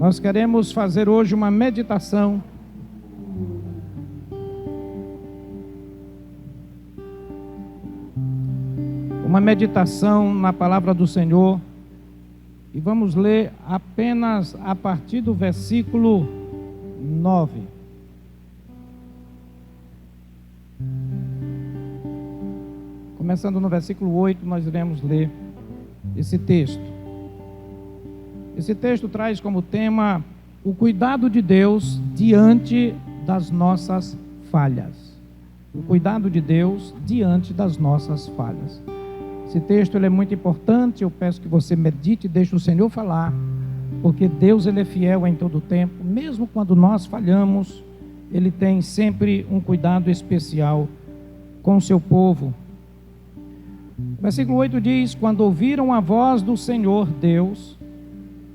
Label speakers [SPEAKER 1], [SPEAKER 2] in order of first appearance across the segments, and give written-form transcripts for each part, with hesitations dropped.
[SPEAKER 1] Nós queremos fazer hoje uma meditação na palavra do Senhor, e vamos ler apenas a partir do versículo 9. Começando no versículo 8, nós iremos ler esse texto. Esse texto traz como tema o cuidado de Deus diante das nossas falhas. O cuidado de Deus diante das nossas falhas. Esse texto ele é muito importante, eu peço que você medite e deixe o Senhor falar, porque Deus ele é fiel em todo o tempo, mesmo quando nós falhamos, Ele tem sempre um cuidado especial com o seu povo. Versículo 8 diz: quando ouviram a voz do Senhor Deus,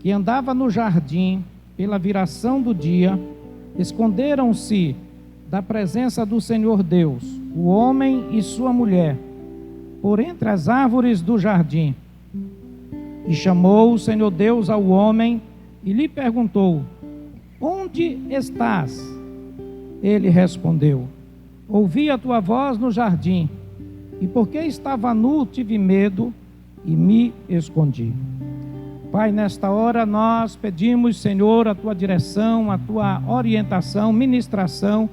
[SPEAKER 1] que andava no jardim pela viração do dia, esconderam-se da presença do Senhor Deus, o homem e sua mulher, por entre as árvores do jardim. E chamou o Senhor Deus ao homem e lhe perguntou: onde estás? Ele respondeu: ouvi a tua voz no jardim, e porque estava nu tive medo e me escondi. Pai, nesta hora nós pedimos, Senhor, a tua direção, a tua orientação, ministração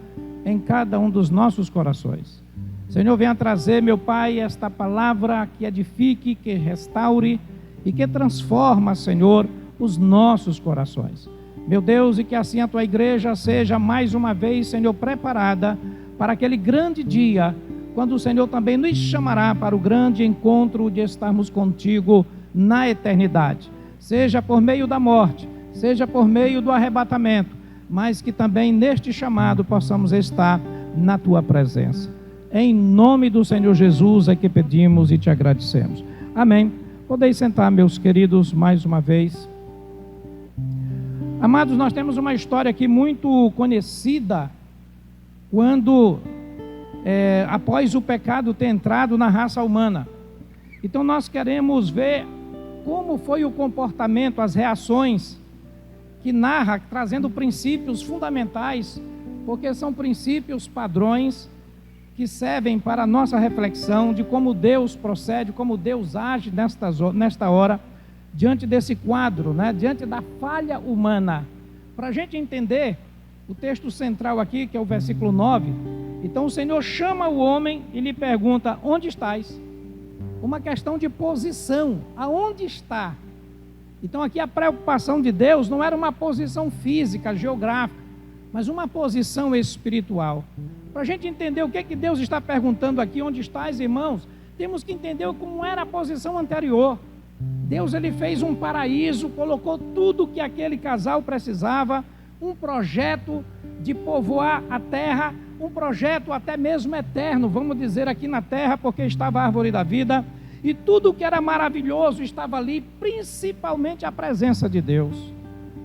[SPEAKER 1] em cada um dos nossos corações. Senhor, venha trazer, meu Pai, esta palavra que edifique, que restaure e que transforma, Senhor, os nossos corações. Meu Deus, e que assim a tua igreja seja mais uma vez, Senhor, preparada para aquele grande dia, quando o Senhor também nos chamará para o grande encontro de estarmos contigo na eternidade. Seja por meio da morte, seja por meio do arrebatamento, mas que também neste chamado possamos estar na tua presença. Em nome do Senhor Jesus é que pedimos e te agradecemos. Amém. Podeis sentar, meus queridos, mais uma vez. Amados, nós temos uma história aqui muito conhecida, quando, após o pecado ter entrado na raça humana. Então nós queremos ver como foi o comportamento, as reações, que narra, trazendo princípios fundamentais, porque são princípios padrões, que servem para a nossa reflexão de como Deus procede, como Deus age nesta hora, diante desse quadro, diante da falha humana. Para a gente entender o texto central aqui, que é o versículo 9, então o Senhor chama o homem e lhe pergunta: onde estás? Uma questão de posição, aonde está? Então aqui a preocupação de Deus não era uma posição física, geográfica, mas uma posição espiritual. Para a gente entender o que Deus está perguntando aqui, onde estás, irmãos, temos que entender como era a posição anterior. Deus ele fez um paraíso, colocou tudo que aquele casal precisava, um projeto de povoar a terra, um projeto até mesmo eterno, vamos dizer aqui na terra, porque estava a árvore da vida, e tudo que era maravilhoso estava ali, principalmente a presença de Deus.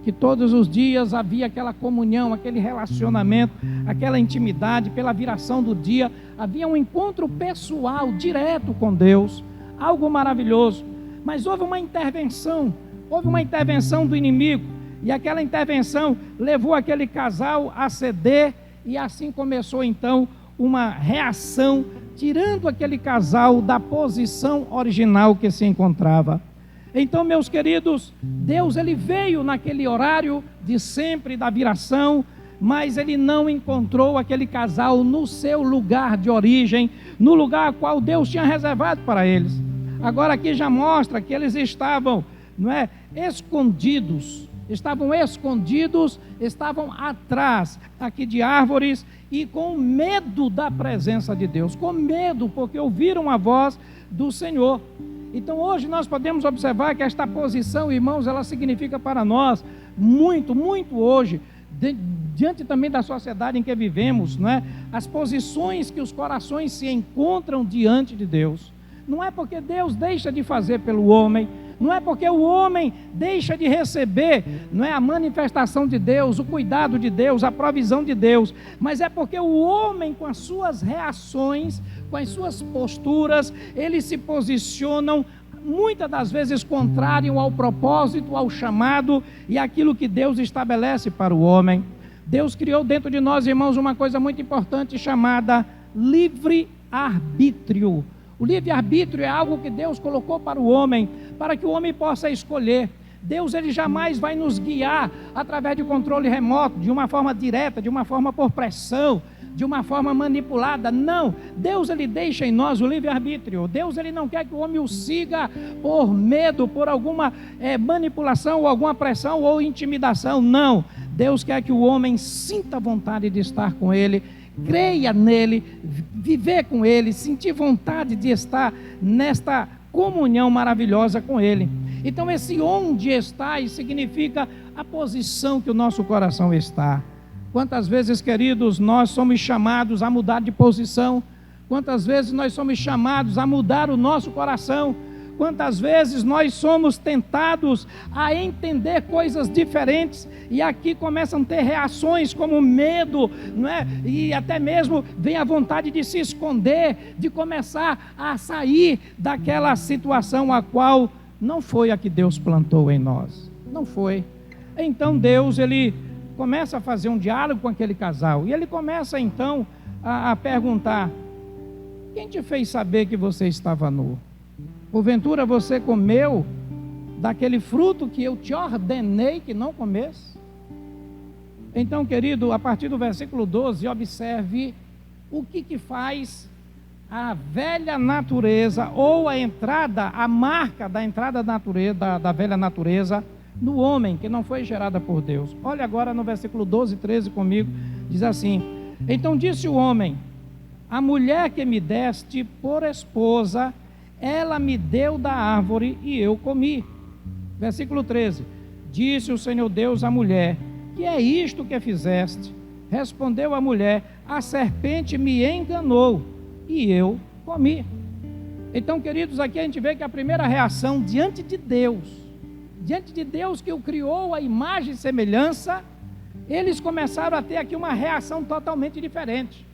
[SPEAKER 1] Que todos os dias havia aquela comunhão, aquele relacionamento, aquela intimidade. Pela viração do dia, havia um encontro pessoal, direto com Deus, algo maravilhoso. Mas houve uma intervenção do inimigo, e aquela intervenção levou aquele casal a ceder, e assim começou então uma reação, tirando aquele casal da posição original que se encontrava. Então, meus queridos, Deus ele veio naquele horário de sempre da viração, mas ele não encontrou aquele casal no seu lugar de origem, no lugar a qual Deus tinha reservado para eles. Agora aqui já mostra que eles estavam, escondidos, estavam atrás aqui de árvores e com medo da presença de Deus, com medo porque ouviram a voz do Senhor. Então hoje nós podemos observar que esta posição, irmãos, ela significa para nós muito, muito hoje, diante também da sociedade em que vivemos, as posições que os corações se encontram diante de Deus. Não é porque Deus deixa de fazer pelo homem, não é porque o homem deixa de receber, a manifestação de Deus, o cuidado de Deus, a provisão de Deus, mas é porque o homem, com as suas reações, com as suas posturas, eles se posicionam muitas das vezes contrário ao propósito, ao chamado e aquilo que Deus estabelece para o homem. Deus criou dentro de nós, irmãos, uma coisa muito importante chamada livre-arbítrio. O livre-arbítrio é algo que Deus colocou para o homem, para que o homem possa escolher. Deus, ele jamais vai nos guiar através de controle remoto, de uma forma direta, de uma forma por pressão, de uma forma manipulada. Não, Deus, ele deixa em nós o livre-arbítrio. Deus, ele não quer que o homem o siga por medo, por alguma manipulação, ou alguma pressão, ou intimidação. Não, Deus quer que o homem sinta vontade de estar com ele, creia nele, viver com ele, sentir vontade de estar nesta comunhão maravilhosa com ele. Então esse onde está significa a posição que o nosso coração está. Quantas vezes, queridos, nós somos chamados a mudar de posição? Quantas vezes nós somos chamados a mudar o nosso coração? Quantas vezes nós somos tentados a entender coisas diferentes e aqui começam a ter reações como medo, não é? E até mesmo vem a vontade de se esconder, de começar a sair daquela situação a qual não foi a que Deus plantou em nós. Não foi. Então Deus, ele começa a fazer um diálogo com aquele casal e ele começa então a perguntar: quem te fez saber que você estava nu? Porventura você comeu daquele fruto que eu te ordenei que não comesse? Então, querido, a partir do versículo 12, observe o que faz a velha natureza, ou a entrada, a marca da entrada da natureza, da velha natureza, no homem, que não foi gerada por Deus. Olha agora no versículo 12 e 13 comigo, diz assim: então disse o homem: a mulher que me deste por esposa, ela me deu da árvore e eu comi. Versículo 13: disse o Senhor Deus à mulher: que é isto que fizeste? Respondeu a mulher: a serpente me enganou e eu comi. Então, queridos, aqui a gente vê que a primeira reação diante de Deus que o criou a imagem e semelhança, eles começaram a ter aqui uma reação totalmente diferente.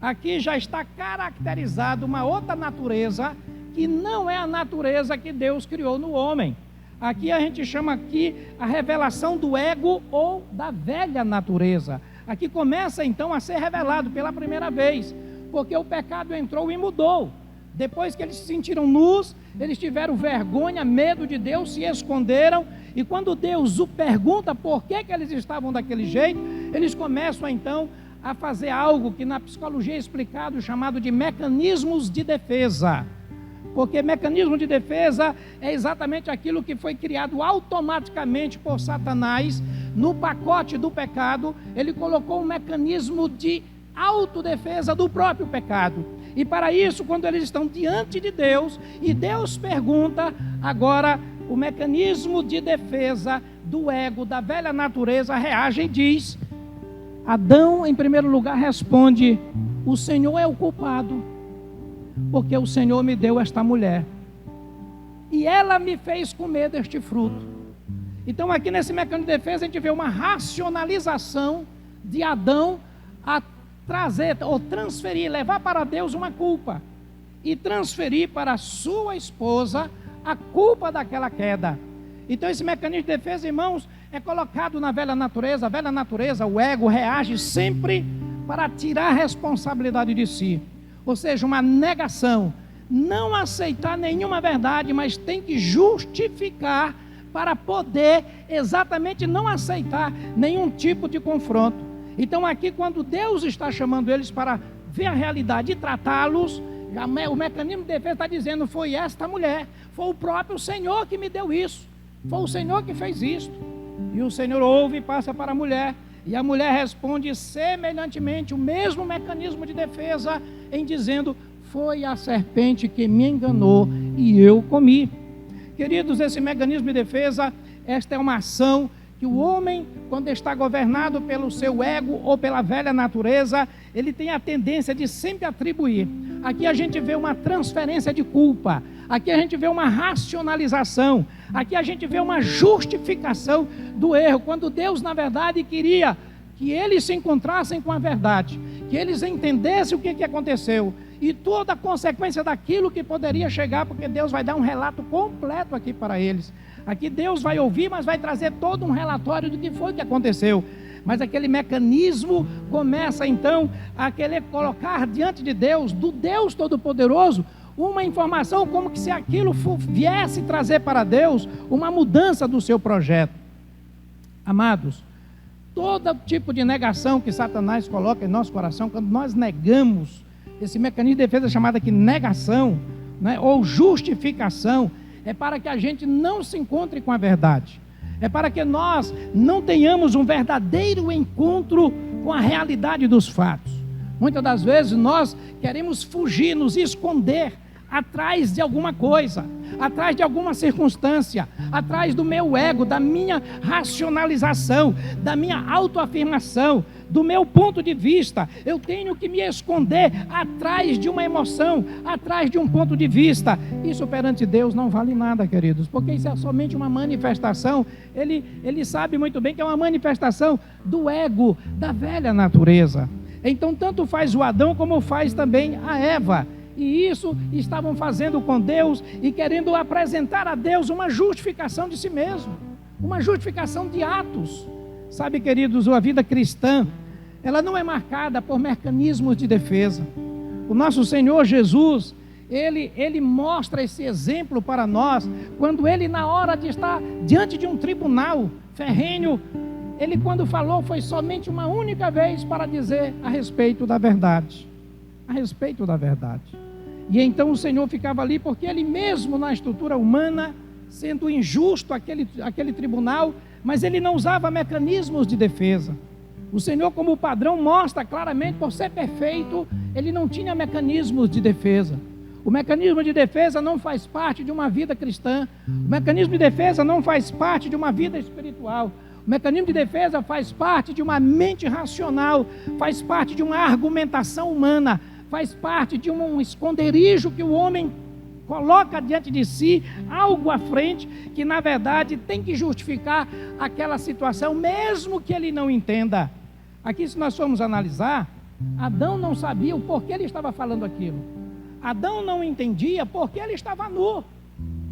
[SPEAKER 1] Aqui já está caracterizado uma outra natureza, que não é a natureza que Deus criou no homem. Aqui a gente chama aqui a revelação do ego ou da velha natureza. Aqui começa então a ser revelado pela primeira vez, porque o pecado entrou e mudou. Depois que eles se sentiram nus, eles tiveram vergonha, medo de Deus, se esconderam, e quando Deus o pergunta por que eles estavam daquele jeito, eles começam então a fazer algo que na psicologia é explicado, chamado de mecanismos de defesa. Porque mecanismo de defesa é exatamente aquilo que foi criado automaticamente por Satanás. No pacote do pecado, ele colocou um mecanismo de autodefesa do próprio pecado. E para isso, quando eles estão diante de Deus, e Deus pergunta, agora o mecanismo de defesa do ego, da velha natureza, reage e diz: Adão, em primeiro lugar, responde: o Senhor é o culpado, porque o Senhor me deu esta mulher, e ela me fez comer deste fruto. Então aqui nesse mecanismo de defesa a gente vê uma racionalização de Adão a trazer ou transferir, levar para Deus uma culpa, e transferir para a sua esposa a culpa daquela queda. Então esse mecanismo de defesa, irmãos, é colocado na velha natureza. A velha natureza, o ego, reage sempre para tirar a responsabilidade de si. Ou seja, uma negação, não aceitar nenhuma verdade, mas tem que justificar para poder exatamente não aceitar nenhum tipo de confronto. Então aqui, quando Deus está chamando eles para ver a realidade e tratá-los, o mecanismo de defesa está dizendo: foi esta mulher, foi o próprio Senhor que me deu isso, foi o Senhor que fez isto. E o Senhor ouve e passa para a mulher, e a mulher responde semelhantemente o mesmo mecanismo de defesa, em dizendo: foi a serpente que me enganou e eu comi. Queridos, esse mecanismo de defesa, esta é uma ação que o homem, quando está governado pelo seu ego ou pela velha natureza, ele tem a tendência de sempre atribuir. Aqui a gente vê uma transferência de culpa, aqui a gente vê uma racionalização, aqui a gente vê uma justificação do erro, quando Deus, na verdade, queria que eles se encontrassem com a verdade, que eles entendessem o que aconteceu. e toda a consequência daquilo que poderia chegar, porque Deus vai dar um relato completo aqui para eles. Aqui Deus vai ouvir, mas vai trazer todo um relatório do que foi que aconteceu. Mas aquele mecanismo começa então a querer colocar diante de Deus, do Deus Todo-Poderoso, uma informação como que se aquilo viesse trazer para Deus uma mudança do seu projeto. Amados, todo tipo de negação que Satanás coloca em nosso coração, quando nós negamos, esse mecanismo de defesa chamado aqui negação, né, ou justificação, é para que a gente não se encontre com a verdade. É para que nós não tenhamos um verdadeiro encontro com a realidade dos fatos. Muitas das vezes nós queremos fugir, nos esconder atrás de alguma coisa, atrás de alguma circunstância, atrás do meu ego, da minha racionalização, da minha autoafirmação, do meu ponto de vista. Eu tenho que me esconder atrás de uma emoção, atrás de um ponto de vista. Isso perante Deus não vale nada, queridos, porque isso é somente uma manifestação. Ele sabe muito bem que é uma manifestação do ego, da velha natureza. Então tanto faz o Adão como faz também a Eva. E isso estavam fazendo com Deus e querendo apresentar a Deus uma justificação de si mesmo, uma justificação de atos. Sabe, queridos, a vida cristã, ela não é marcada por mecanismos de defesa. O nosso Senhor Jesus, Ele mostra esse exemplo para nós, quando Ele, na hora de estar diante de um tribunal ferrenho, Ele, quando falou, foi somente uma única vez para dizer a respeito da verdade. A respeito da verdade. E então o Senhor ficava ali, porque Ele mesmo, na estrutura humana, sendo injusto aquele tribunal, mas Ele não usava mecanismos de defesa. O Senhor, como padrão, mostra claramente, por ser perfeito, Ele não tinha mecanismos de defesa. O mecanismo de defesa não faz parte de uma vida cristã. O mecanismo de defesa não faz parte de uma vida espiritual. O mecanismo de defesa faz parte de uma mente racional, faz parte de uma argumentação humana, faz parte de um esconderijo que o homem coloca diante de si, algo à frente, que na verdade tem que justificar aquela situação, mesmo que ele não entenda. Aqui, se nós formos analisar, Adão não sabia o porquê ele estava falando aquilo. Adão não entendia porque ele estava nu.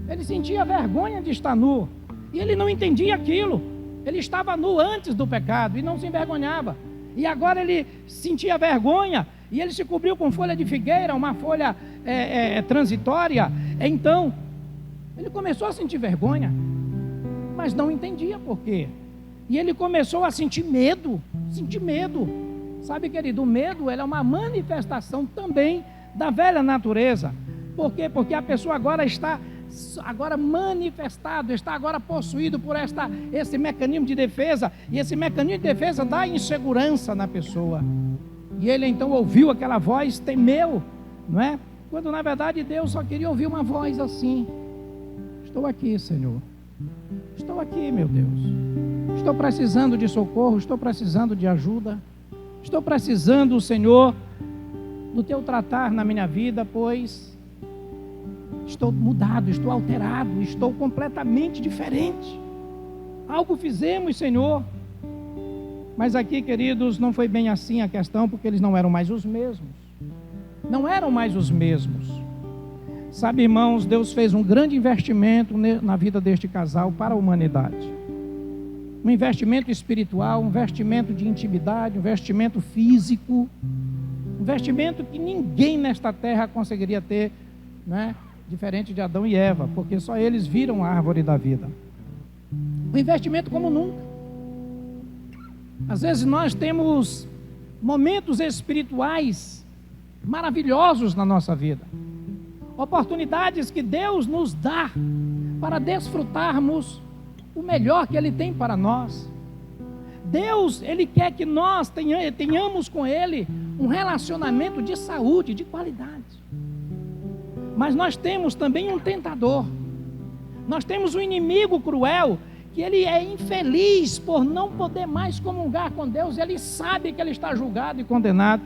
[SPEAKER 1] Ele sentia vergonha de estar nu, e ele não entendia aquilo. Ele estava nu antes do pecado e não se envergonhava, e agora ele sentia vergonha, e ele se cobriu com folha de figueira, uma folha transitória. Então ele começou a sentir vergonha, mas não entendia por quê. E ele começou a sentir medo. Sabe, querido, o medo é uma manifestação também da velha natureza. Por quê? Porque a pessoa agora está manifestado, está agora possuído por esse mecanismo de defesa, e esse mecanismo de defesa dá insegurança na pessoa. E ele então ouviu aquela voz, temeu, não é? Quando na verdade Deus só queria ouvir uma voz assim: estou aqui, Senhor, estou aqui, meu Deus, estou precisando de socorro, estou precisando de ajuda, estou precisando, Senhor, do teu tratar na minha vida, pois estou mudado, estou alterado, estou completamente diferente. Algo fizemos, Senhor. Mas aqui, queridos, não foi bem assim a questão, porque eles não eram mais os mesmos. Não eram mais os mesmos. Sabe, irmãos, Deus fez um grande investimento na vida deste casal para a humanidade. Um investimento espiritual, um investimento de intimidade, um investimento físico, um investimento que ninguém nesta terra conseguiria ter, né? Diferente de Adão e Eva, porque só eles viram a árvore da vida. Um investimento como nunca. Às vezes nós temos momentos espirituais maravilhosos na nossa vida, oportunidades que Deus nos dá para desfrutarmos o melhor que Ele tem para nós. Deus, Ele quer que nós tenhamos com Ele um relacionamento de saúde, de qualidade. Mas nós temos também um tentador, nós temos um inimigo cruel, que ele é infeliz por não poder mais comungar com Deus. Ele sabe que ele está julgado e condenado,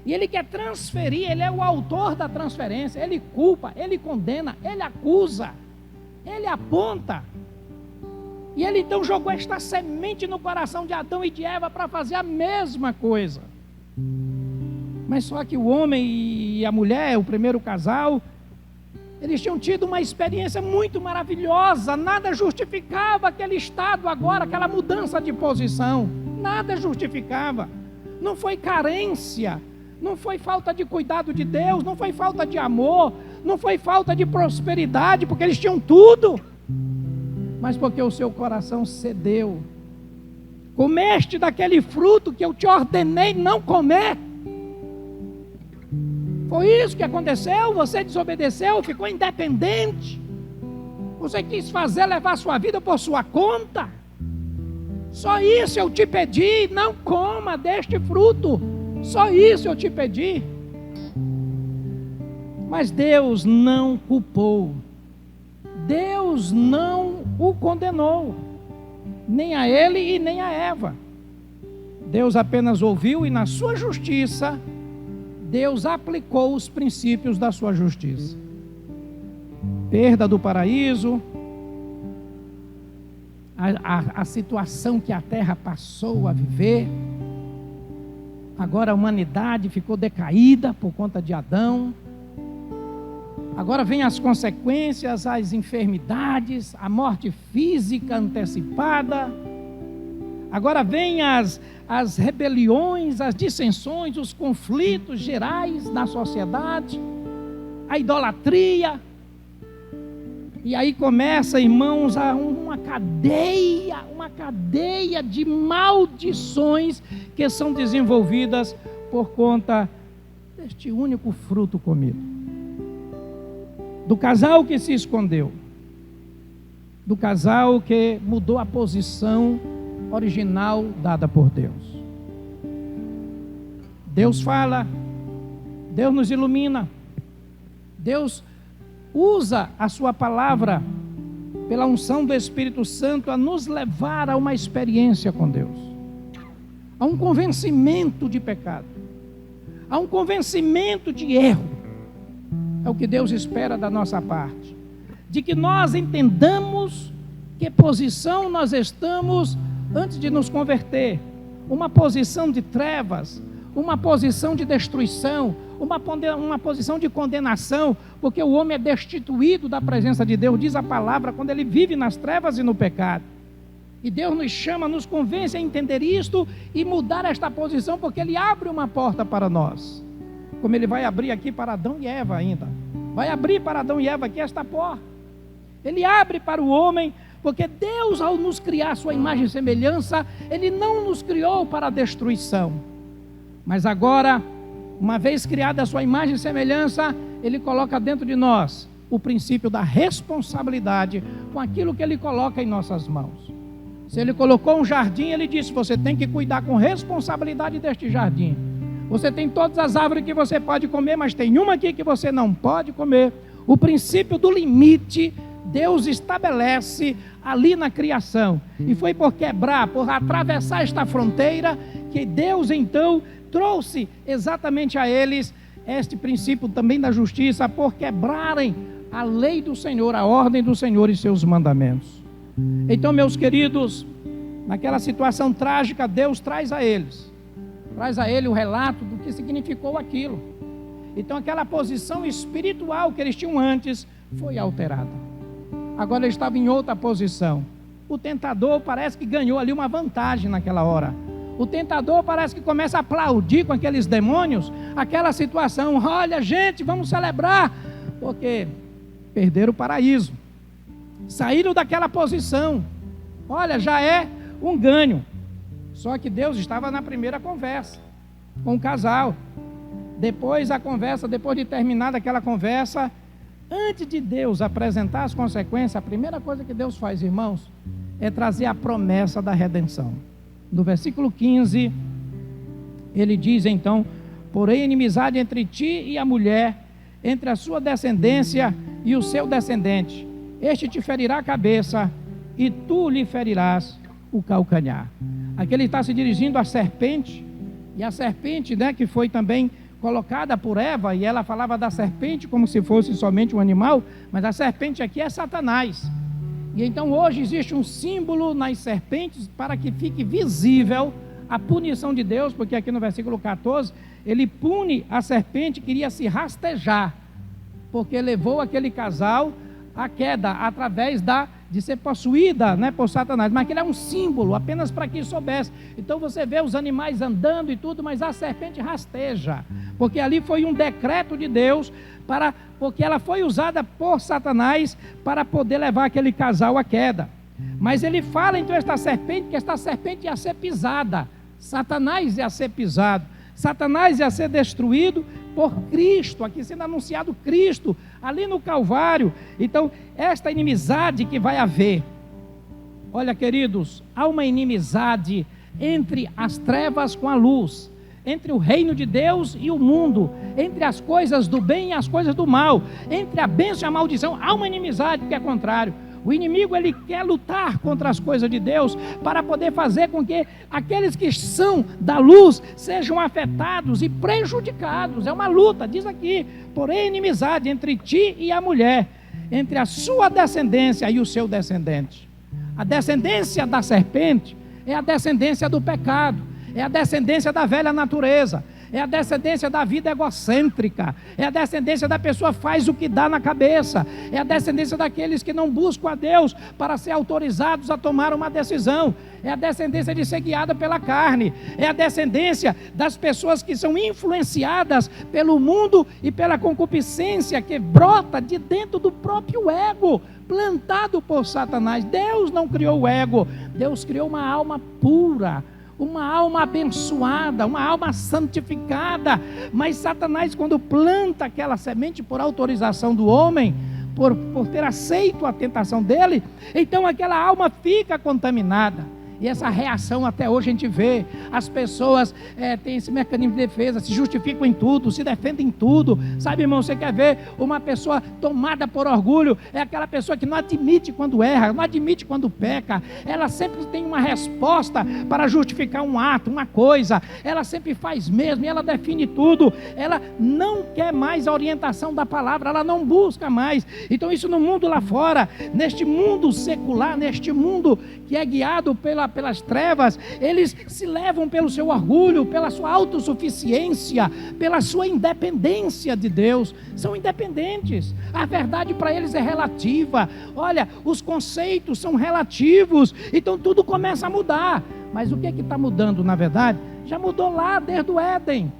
[SPEAKER 1] e ele quer transferir. Ele é o autor da transferência. Ele culpa, ele condena, ele acusa, ele aponta. E ele então jogou esta semente no coração de Adão e de Eva para fazer a mesma coisa. Mas só que o homem e a mulher, o primeiro casal, eles tinham tido uma experiência muito maravilhosa. Nada justificava aquele estado agora, aquela mudança de posição. Nada justificava. Não foi carência, não foi falta de cuidado de Deus, não foi falta de amor, não foi falta de prosperidade, porque eles tinham tudo, mas porque o seu coração cedeu. Comeste daquele fruto que eu te ordenei não comer. Foi isso que aconteceu. Você desobedeceu, ficou independente. Você quis levar sua vida por sua conta. Só isso eu te pedi, não coma deste fruto. Só isso eu te pedi. Mas Deus não culpou. Deus não o condenou. Nem a ele e nem a Eva. Deus apenas ouviu e na sua justiça, Deus aplicou os princípios da sua justiça. Perda do paraíso, a situação que a terra passou a viver. Agora a humanidade ficou decaída por conta de Adão. Agora vem as consequências, as enfermidades, a morte física antecipada. Agora vem as rebeliões, as dissensões, os conflitos gerais na sociedade, a idolatria. E aí começa, irmãos, uma cadeia de maldições que são desenvolvidas por conta deste único fruto comido. Do casal que se escondeu, do casal que mudou a posição original dada por Deus. Deus fala, Deus nos ilumina, Deus usa a sua palavra pela unção do Espírito Santo a nos levar a uma experiência com Deus, a um convencimento de pecado, a um convencimento de erro. É o que Deus espera da nossa parte, de que nós entendamos que posição nós estamos antes de nos converter. Uma posição de trevas, uma posição de destruição, uma posição de condenação, porque o homem é destituído da presença de Deus, diz a palavra, quando ele vive nas trevas e no pecado. E Deus nos chama, nos convence a entender isto e mudar esta posição, porque Ele abre uma porta para nós, como Ele vai abrir aqui para Adão e Eva ainda. Vai abrir para Adão e Eva aqui esta porta. Ele abre para o homem, porque Deus, ao nos criar a sua imagem e semelhança, Ele não nos criou para a destruição. Mas agora, uma vez criada a sua imagem e semelhança, Ele coloca dentro de nós o princípio da responsabilidade com aquilo que Ele coloca em nossas mãos. Se Ele colocou um jardim, Ele disse, você tem que cuidar com responsabilidade deste jardim. Você tem todas as árvores que você pode comer, mas tem uma aqui que você não pode comer. O princípio do limite, Deus estabelece ali na criação. E foi por quebrar, por atravessar esta fronteira, que Deus então trouxe exatamente a eles este princípio também da justiça, por quebrarem a lei do Senhor, a ordem do Senhor e seus mandamentos. Então, meus queridos, naquela situação trágica, Deus traz a ele o relato do que significou aquilo. Então aquela posição espiritual que eles tinham antes foi alterada. Agora eles estavam em outra posição. O tentador parece que ganhou ali uma vantagem naquela hora. O tentador parece que começa a aplaudir com aqueles demônios aquela situação. Olha, gente, vamos celebrar, porque perderam o paraíso, saíram daquela posição. Olha, já é um ganho. Só que Deus estava na primeira conversa com o casal. Depois de terminar aquela conversa, antes de Deus apresentar as consequências, a primeira coisa que Deus faz, irmãos, é trazer a promessa da redenção. No versículo 15, ele diz então, porém inimizade entre ti e a mulher, entre a sua descendência e o seu descendente. Este te ferirá a cabeça e tu lhe ferirás o calcanhar. Aqui ele está se dirigindo à serpente, e a serpente, né, que foi também colocada por Eva, e ela falava da serpente como se fosse somente um animal, mas a serpente aqui é Satanás. E então hoje existe um símbolo nas serpentes para que fique visível a punição de Deus, porque aqui no versículo 14, ele pune a serpente que iria se rastejar, porque levou aquele casal à queda, através de ser possuída, né, por Satanás. Mas aquele é um símbolo, apenas para que soubesse. Então você vê os animais andando e tudo, mas a serpente rasteja, porque ali foi um decreto de Deus, porque ela foi usada por Satanás para poder levar aquele casal à queda. Mas ele fala então que esta serpente ia ser pisada, Satanás ia ser pisado, Satanás ia ser destruído por Cristo, aqui sendo anunciado Cristo, ali no Calvário. Então, esta inimizade que vai haver, olha, queridos, há uma inimizade entre as trevas com a luz, entre o reino de Deus e o mundo, entre as coisas do bem e as coisas do mal, entre a bênção e a maldição. Há uma inimizade que é contrário. O inimigo, ele quer lutar contra as coisas de Deus, para poder fazer com que aqueles que são da luz sejam afetados e prejudicados. É uma luta, diz aqui, porém inimizade entre ti e a mulher, entre a sua descendência e o seu descendente. A descendência da serpente é a descendência do pecado, é a descendência da velha natureza, é a descendência da vida egocêntrica, é a descendência da pessoa que faz o que dá na cabeça, é a descendência daqueles que não buscam a Deus para ser autorizados a tomar uma decisão, é a descendência de ser guiada pela carne, é a descendência das pessoas que são influenciadas pelo mundo e pela concupiscência que brota de dentro do próprio ego, plantado por Satanás. Deus não criou o ego, Deus criou uma alma pura, uma alma abençoada, uma alma santificada. Mas Satanás, quando planta aquela semente por autorização do homem, por ter aceito a tentação dele, então aquela alma fica contaminada. E essa reação até hoje a gente vê, as pessoas têm esse mecanismo de defesa, se justificam em tudo, se defendem em tudo. Sabe, irmão, você quer ver uma pessoa tomada por orgulho? É aquela pessoa que não admite quando erra, não admite quando peca. Ela sempre tem uma resposta para justificar um ato, uma coisa. Ela sempre faz mesmo, e ela define tudo. Ela não quer mais a orientação da palavra, ela não busca mais. Então isso no mundo lá fora, neste mundo secular, neste mundo que é guiado pelas trevas, eles se levam pelo seu orgulho, pela sua autossuficiência, pela sua independência de Deus. São independentes, a verdade para eles é relativa. Olha, os conceitos são relativos, então tudo começa a mudar. Mas o que é que está mudando na verdade? Já mudou lá desde o Éden.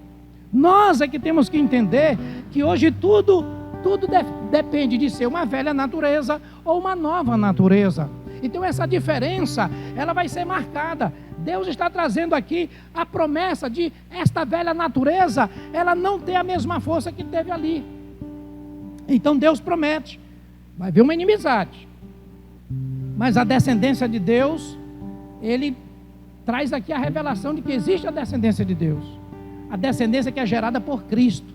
[SPEAKER 1] Nós é que temos que entender que hoje tudo depende de ser uma velha natureza ou uma nova natureza. Então essa diferença, ela vai ser marcada. Deus está trazendo aqui a promessa de esta velha natureza, ela não ter a mesma força que teve ali. Então Deus promete, vai haver uma inimizade, mas a descendência de Deus, Ele traz aqui a revelação de que existe a descendência de Deus, a descendência que é gerada por Cristo,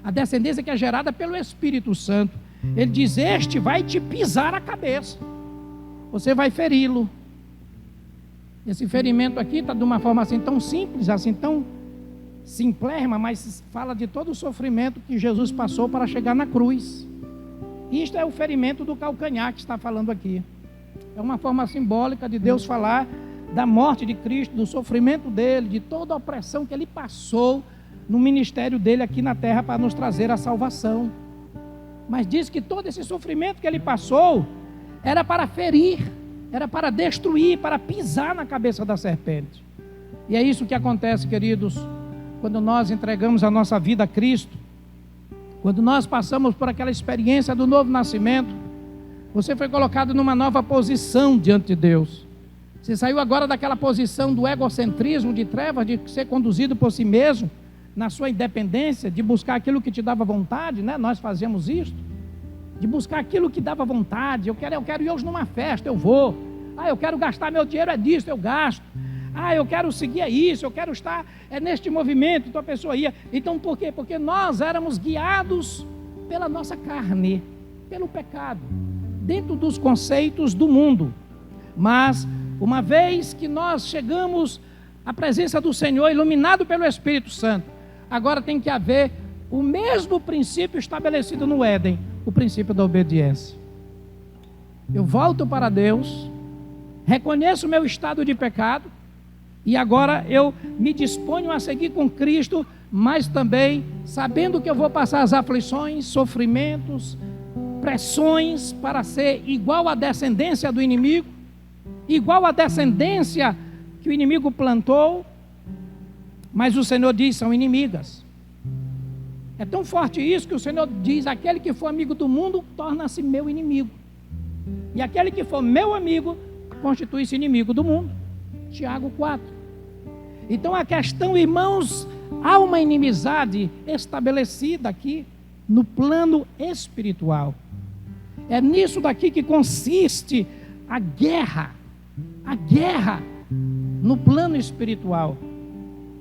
[SPEAKER 1] a descendência que é gerada pelo Espírito Santo. Ele diz: este vai te pisar a cabeça, você vai feri-lo. Esse ferimento aqui está de uma forma assim tão simples, assim tão simplérrima, mas fala de todo o sofrimento que Jesus passou para chegar na cruz. Isto é o ferimento do calcanhar que está falando aqui. É uma forma simbólica de Deus falar da morte de Cristo, do sofrimento dele, de toda a opressão que ele passou no ministério dele aqui na terra para nos trazer a salvação. Mas diz que todo esse sofrimento que ele passou era para ferir, era para destruir, para pisar na cabeça da serpente. E é isso que acontece, queridos, quando nós entregamos a nossa vida a Cristo, quando nós passamos por aquela experiência do novo nascimento. Você foi colocado numa nova posição diante de Deus. Você saiu agora daquela posição do egocentrismo, de trevas, de ser conduzido por si mesmo, na sua independência, de buscar aquilo que te dava vontade, né? Nós fazemos isso, de buscar aquilo que dava vontade. Eu quero ir hoje numa festa, eu vou. Eu quero gastar meu dinheiro, é disso, eu gasto. Eu quero seguir isso, eu quero estar neste movimento. Então a pessoa ia. Então por quê? Porque nós éramos guiados pela nossa carne, pelo pecado, dentro dos conceitos do mundo. Mas uma vez que nós chegamos à presença do Senhor, iluminado pelo Espírito Santo, agora tem que haver o mesmo princípio estabelecido no Éden, o princípio da obediência. Eu volto para Deus, reconheço o meu estado de pecado, e agora eu me disponho a seguir com Cristo mas também sabendo que eu vou passar as aflições, sofrimentos, pressões para ser igual à descendência do inimigo, igual à descendência que o inimigo plantou, mas o Senhor diz, são inimigas. É tão forte isso que o Senhor diz, aquele que for amigo do mundo, torna-se meu inimigo. E aquele que for meu amigo, constitui-se inimigo do mundo. Tiago 4. Então a questão, irmãos, há uma inimizade estabelecida aqui no plano espiritual. É nisso daqui que consiste a guerra no plano espiritual.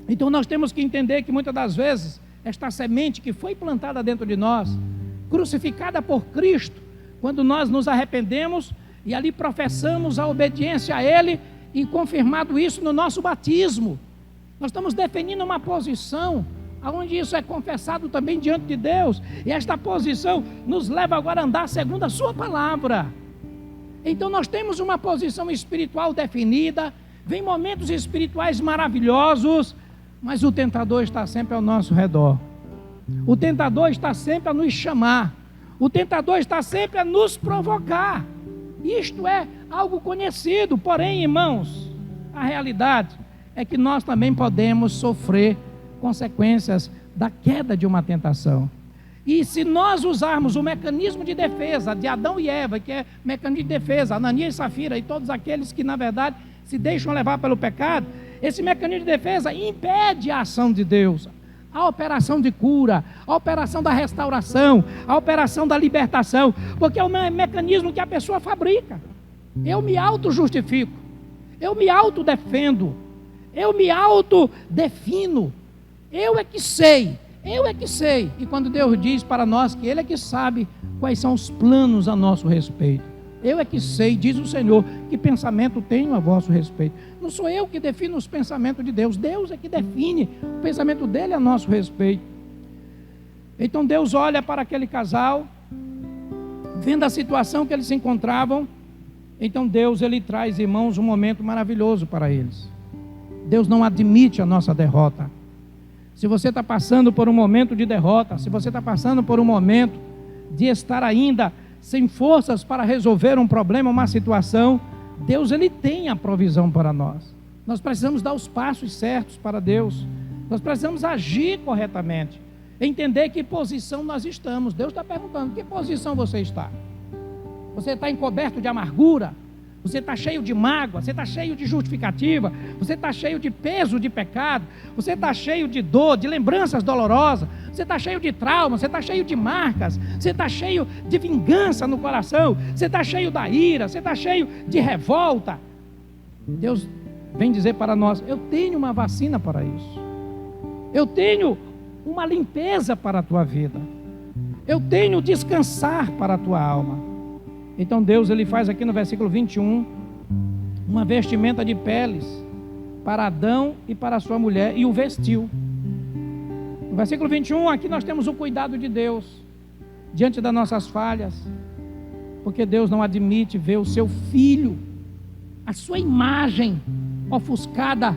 [SPEAKER 1] Então nós temos que entender que muitas das vezes esta semente que foi plantada dentro de nós, crucificada por Cristo, quando nós nos arrependemos e ali professamos a obediência a Ele e confirmado isso no nosso batismo, nós estamos definindo uma posição onde isso é confessado também diante de Deus, e esta posição nos leva agora a andar segundo a sua palavra. Então nós temos uma posição espiritual definida, vem momentos espirituais maravilhosos, mas o tentador está sempre ao nosso redor, o tentador está sempre a nos chamar, o tentador está sempre a nos provocar. Isto é algo conhecido, porém, irmãos, a realidade é que nós também podemos sofrer consequências da queda de uma tentação. E se nós usarmos o mecanismo de defesa de Adão e Eva, que é mecanismo de defesa, Ananias e Safira e todos aqueles que na verdade se deixam levar pelo pecado, esse mecanismo de defesa impede a ação de Deus, a operação de cura, a operação da restauração, a operação da libertação, porque é um mecanismo que a pessoa fabrica. Eu me auto-justifico, eu me auto-defendo, eu me auto-defino, eu é que sei. E quando Deus diz para nós que Ele é que sabe quais são os planos a nosso respeito, eu é que sei, diz o Senhor, que pensamento tenho a vosso respeito. Não sou eu que defino os pensamentos de Deus, Deus é que define o pensamento dele a nosso respeito. Então Deus olha para aquele casal, vendo a situação que eles se encontravam. Então Deus, Ele traz, irmãos, um momento maravilhoso para eles. Deus não admite a nossa derrota. Se você está passando por um momento de derrota, se você está passando por um momento de estar ainda sem forças para resolver um problema, uma situação, Deus, Ele tem a provisão para nós. Nós precisamos dar os passos certos para Deus. Nós precisamos agir corretamente, entender que posição nós estamos. Deus está perguntando, que posição você está? Você está encoberto de amargura? Você está cheio de mágoa? Você está cheio de justificativa? Você está cheio de peso de pecado? Você está cheio de dor, de lembranças dolorosas? Você está cheio de trauma? Você está cheio de marcas? Você está cheio de vingança no coração? Você está cheio da ira? Você está cheio de revolta? Deus vem dizer para nós, eu tenho uma vacina para isso. Eu tenho uma limpeza para a tua vida. Eu tenho descansar para a tua alma. Então Deus, Ele faz aqui no versículo 21, uma vestimenta de peles para Adão e para a sua mulher, e o vestiu. No versículo 21, aqui nós temos o cuidado de Deus, diante das nossas falhas, porque Deus não admite ver o seu filho, a sua imagem ofuscada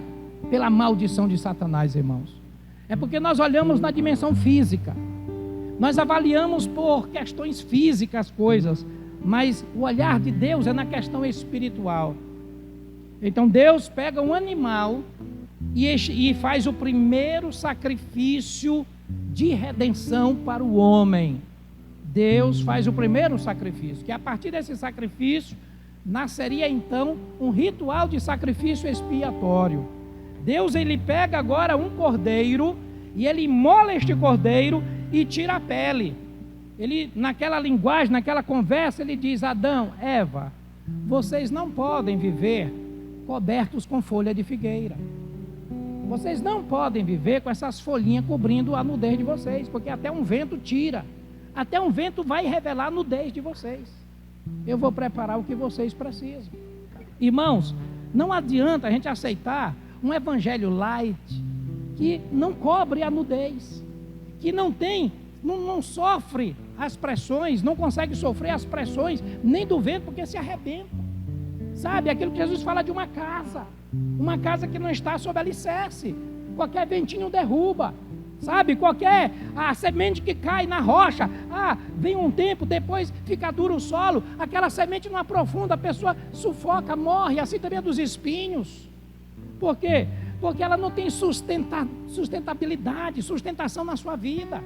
[SPEAKER 1] pela maldição de Satanás, irmãos. É porque nós olhamos na dimensão física, nós avaliamos por questões físicas coisas, mas o olhar de Deus é na questão espiritual. Então Deus pega um animal e faz o primeiro sacrifício de redenção para o homem. Deus faz o primeiro sacrifício, que a partir desse sacrifício nasceria então um ritual de sacrifício expiatório. Deus, Ele pega agora um cordeiro e Ele imola este cordeiro e tira a pele. Ele, naquela linguagem, naquela conversa, Ele diz, Adão, Eva, vocês não podem viver cobertos com folha de figueira. Vocês não podem viver com essas folhinhas cobrindo a nudez de vocês, porque até um vento tira, até um vento vai revelar a nudez de vocês. Eu vou preparar o que vocês precisam. Irmãos, não adianta a gente aceitar um evangelho light, que não cobre a nudez, que não sofre as pressões, não consegue sofrer as pressões nem do vento, porque se arrebenta. Sabe, aquilo que Jesus fala de uma casa que não está sob alicerce, qualquer ventinho derruba. Sabe, a semente que cai na rocha, vem um tempo, depois fica duro o solo, aquela semente não aprofunda, a pessoa sufoca, morre, assim também é dos espinhos. Por quê? Porque ela não tem sustentabilidade, sustentação na sua vida.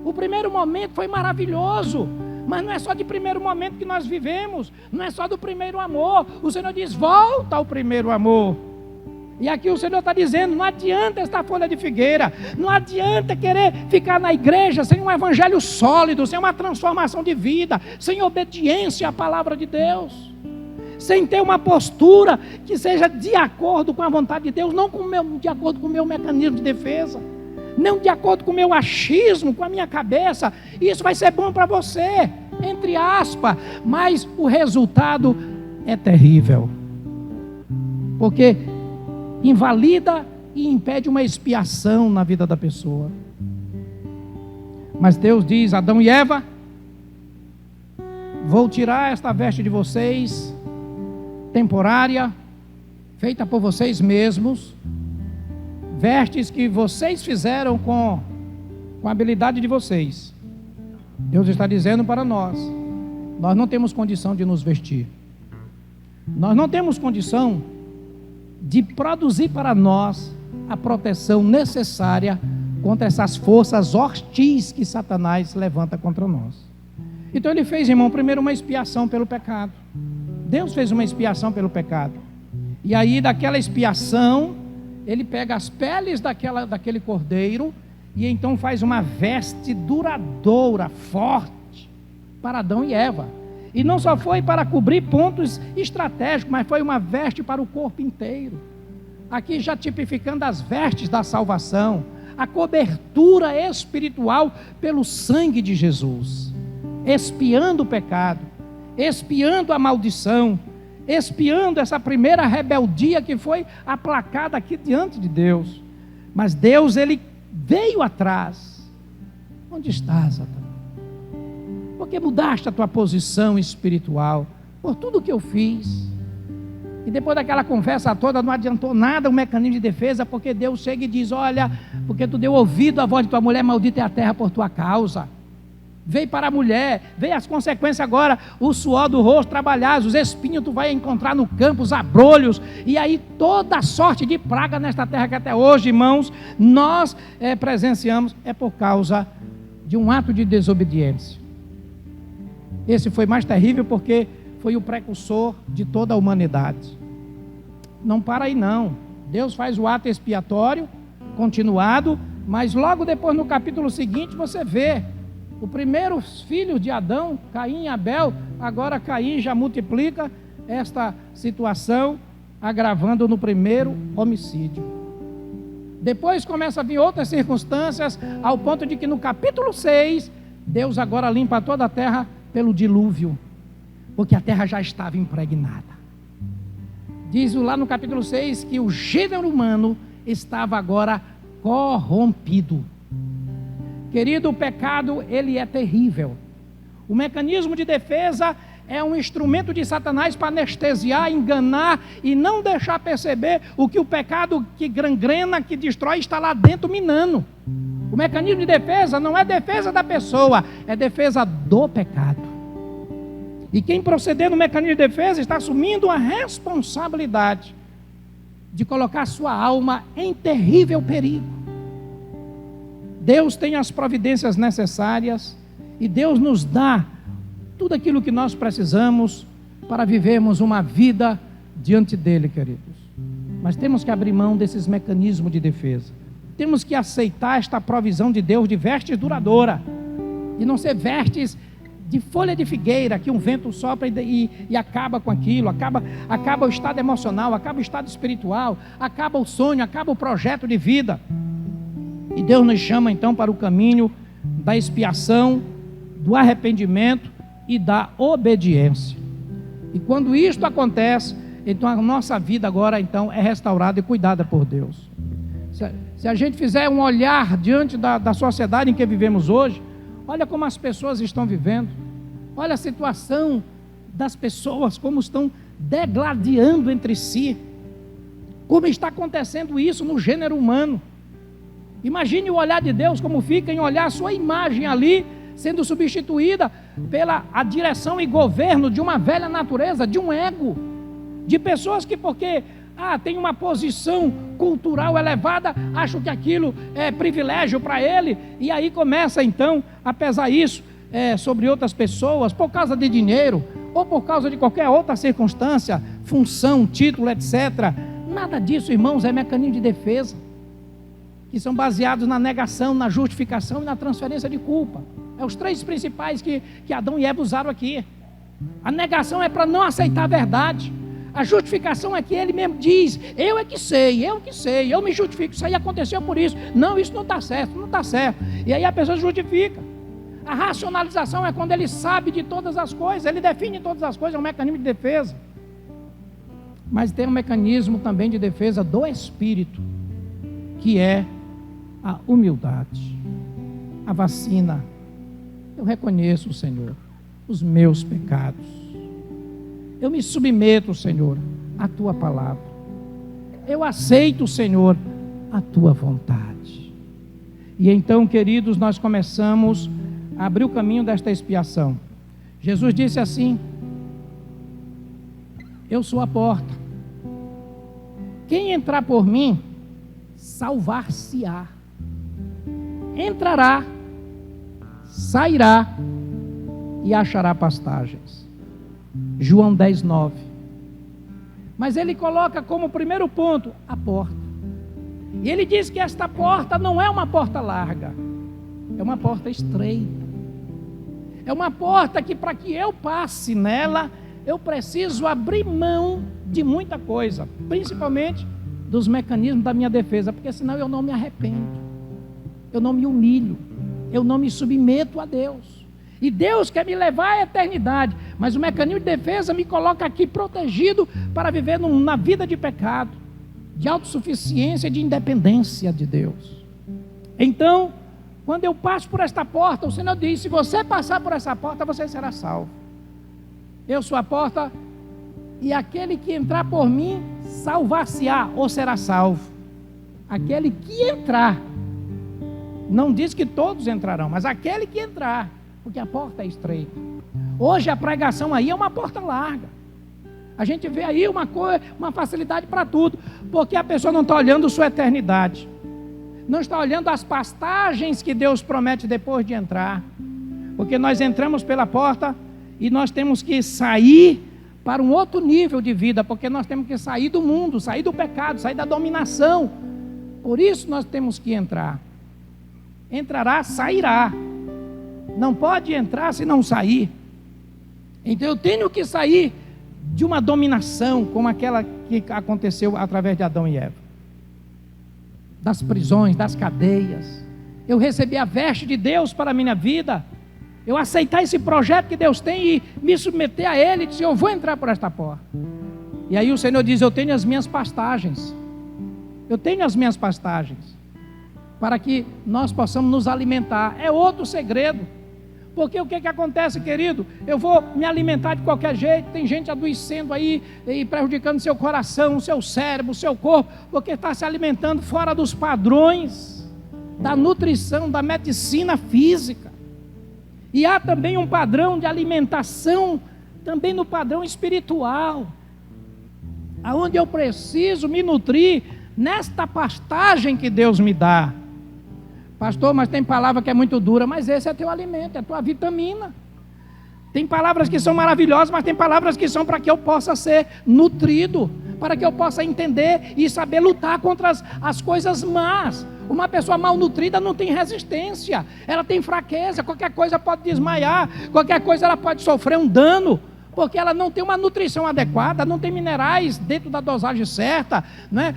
[SPEAKER 1] O primeiro momento foi maravilhoso, mas não é só de primeiro momento que nós vivemos, não é só do primeiro amor. O Senhor diz, volta ao primeiro amor. E aqui o Senhor está dizendo, não adianta esta folha de figueira, não adianta querer ficar na igreja sem um evangelho sólido, sem uma transformação de vida, sem obediência à palavra de Deus, sem ter uma postura que seja de acordo com a vontade de Deus, não de acordo com o meu mecanismo de defesa, não de acordo com o meu achismo, com a minha cabeça. Isso vai ser bom para você, entre aspas, mas o resultado é terrível, porque invalida e impede uma expiação na vida da pessoa. Mas Deus diz, Adão e Eva, vou tirar esta veste de vocês, temporária, feita por vocês mesmos, vestes que vocês fizeram com a habilidade de vocês. Deus está dizendo para nós não temos condição de nos vestir, nós não temos condição de produzir para nós a proteção necessária contra essas forças hostis que Satanás levanta contra nós. Então ele fez, irmão, primeiro uma expiação pelo pecado. Deus fez uma expiação pelo pecado. E aí daquela expiação, ele pega as peles daquele cordeiro e então faz uma veste duradoura, forte, para Adão e Eva. E não só foi para cobrir pontos estratégicos, mas foi uma veste para o corpo inteiro. Aqui já tipificando as vestes da salvação, a cobertura espiritual pelo sangue de Jesus, expiando o pecado, expiando a maldição, expiando essa primeira rebeldia que foi aplacada aqui diante de Deus. Mas Deus, ele veio atrás. Onde estás, Satanás? Porque mudaste a tua posição espiritual por tudo que eu fiz. E depois daquela conversa toda não adiantou nada o mecanismo de defesa, porque Deus chega e diz, olha, porque tu deu ouvido à voz de tua mulher, maldita é a terra por tua causa. Veio para a mulher, veio as consequências agora, o suor do rosto trabalhados, os espinhos tu vai encontrar no campo, os abrolhos, e aí toda sorte de praga nesta terra que até hoje, irmãos, nós presenciamos, é por causa de um ato de desobediência. Esse foi mais terrível porque foi o precursor de toda a humanidade. Não para aí não, Deus faz o ato expiatório, continuado, mas logo depois no capítulo seguinte você vê, o primeiro filho de Adão, Caim e Abel, agora Caim já multiplica esta situação, agravando no primeiro homicídio. Depois começa a vir outras circunstâncias, ao ponto de que no capítulo 6, Deus agora limpa toda a terra pelo dilúvio, porque a terra já estava impregnada. Diz lá no capítulo 6 que o gênero humano estava agora corrompido. Querido, o pecado, ele é terrível. O mecanismo de defesa é um instrumento de Satanás para anestesiar, enganar e não deixar perceber o que o pecado que gangrena, que destrói, está lá dentro minando. O mecanismo de defesa não é defesa da pessoa, é defesa do pecado. E quem proceder no mecanismo de defesa está assumindo a responsabilidade de colocar sua alma em terrível perigo. Deus tem as providências necessárias e Deus nos dá tudo aquilo que nós precisamos para vivermos uma vida diante dele, queridos. Mas temos que abrir mão desses mecanismos de defesa. Temos que aceitar esta provisão de Deus de vestes duradoura e não ser vestes de folha de figueira que um vento sopra e acaba com aquilo, acaba o estado emocional, acaba o estado espiritual, acaba o sonho, acaba o projeto de vida. E Deus nos chama então para o caminho da expiação, do arrependimento e da obediência. E quando isto acontece, então a nossa vida agora então é restaurada e cuidada por Deus. Se a gente fizer um olhar diante da sociedade em que vivemos hoje, olha como as pessoas estão vivendo, olha a situação das pessoas, como estão degladiando entre si, como está acontecendo isso no gênero humano. Imagine o olhar de Deus como fica em olhar a sua imagem ali, sendo substituída pela a direção e governo de uma velha natureza, de um ego, de pessoas que porque tem uma posição cultural elevada, acham que aquilo é privilégio para ele, e aí começa então a pesar isso sobre outras pessoas, por causa de dinheiro, ou por causa de qualquer outra circunstância, função, título, etc. Nada disso, irmãos, é mecanismo de defesa, que são baseados na negação, na justificação e na transferência de culpa. É os três principais que Adão e Eva usaram aqui. A negação é para não aceitar a verdade. A justificação é que ele mesmo diz, eu é que sei, eu me justifico, isso aí aconteceu por isso. Não, isso não está certo, não está certo. E aí a pessoa justifica. A racionalização é quando ele sabe de todas as coisas, ele define todas as coisas, é um mecanismo de defesa. Mas tem um mecanismo também de defesa do espírito, que é a humildade, a vacina. Eu reconheço, Senhor, os meus pecados. Eu me submeto, Senhor, à Tua palavra. Eu aceito, Senhor, a Tua vontade. E então, queridos, nós começamos a abrir o caminho desta expiação. Jesus disse assim: eu sou a porta. Quem entrar por mim, salvar-se-á. Entrará, sairá e achará pastagens. João 10:9. Mas ele coloca como primeiro ponto a porta. E ele diz que esta porta não é uma porta larga, é uma porta estreita. É uma porta que, para que eu passe nela, eu preciso abrir mão de muita coisa, principalmente dos mecanismos da minha defesa, porque senão eu não me arrependo, eu não me humilho, eu não me submeto a Deus. E Deus quer me levar à eternidade, mas o mecanismo de defesa me coloca aqui protegido para viver na vida de pecado, de autossuficiência, de independência de Deus. Então, quando eu passo por esta porta, o Senhor diz: se você passar por essa porta, você será salvo. Eu sou a porta, e aquele que entrar por mim, salvar-se-á, ou será salvo. Aquele que entrar, não diz que todos entrarão, mas aquele que entrar, porque a porta é estreita. Hoje a pregação aí é uma porta larga. A gente vê aí uma facilidade para tudo, porque a pessoa não está olhando sua eternidade, não está olhando as pastagens que Deus promete depois de entrar, porque nós entramos pela porta e nós temos que sair para um outro nível de vida, porque nós temos que sair do mundo, sair do pecado, sair da dominação. Por isso nós temos que entrar. Entrará, sairá. Não pode entrar se não sair. Então eu tenho que sair de uma dominação como aquela que aconteceu através de Adão e Eva, das prisões, das cadeias. Eu recebi a veste de Deus para a minha vida, eu aceitar esse projeto que Deus tem e me submeter a Ele, e dizer: eu vou entrar por esta porta. E aí o Senhor diz: eu tenho as minhas pastagens, eu tenho as minhas pastagens, para que nós possamos nos alimentar. É outro segredo. Porque o que acontece, querido? Eu vou me alimentar de qualquer jeito. Tem gente adoecendo aí e prejudicando seu coração, seu cérebro, seu corpo, porque está se alimentando fora dos padrões da nutrição, da medicina física. E há também um padrão de alimentação, também no padrão espiritual, aonde eu preciso me nutrir nesta pastagem que Deus me dá. Pastor, mas tem palavra que é muito dura, mas esse é teu alimento, é tua vitamina. Tem palavras que são maravilhosas, mas tem palavras que são para que eu possa ser nutrido, para que eu possa entender e saber lutar contra as coisas más. Uma pessoa mal nutrida não tem resistência, ela tem fraqueza, qualquer coisa pode desmaiar, qualquer coisa ela pode sofrer um dano, porque ela não tem uma nutrição adequada, não tem minerais dentro da dosagem certa,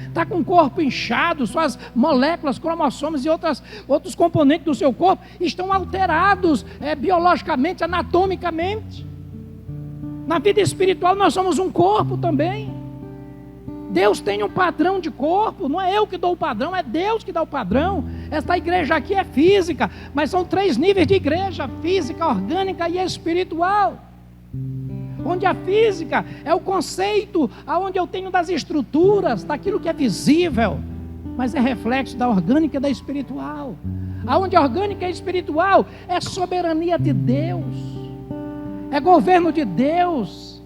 [SPEAKER 1] está com o corpo inchado, suas moléculas, cromossomos e outros componentes do seu corpo estão alterados biologicamente, anatomicamente. Na vida espiritual nós somos um corpo também. Deus tem um padrão de corpo, não é eu que dou o padrão, é Deus que dá o padrão. Esta igreja aqui é física, mas são 3 níveis de igreja: física, orgânica e espiritual. Onde a física é o conceito, aonde eu tenho das estruturas, daquilo que é visível, mas é reflexo da orgânica e da espiritual. Aonde a orgânica e espiritual é soberania de Deus, é governo de Deus,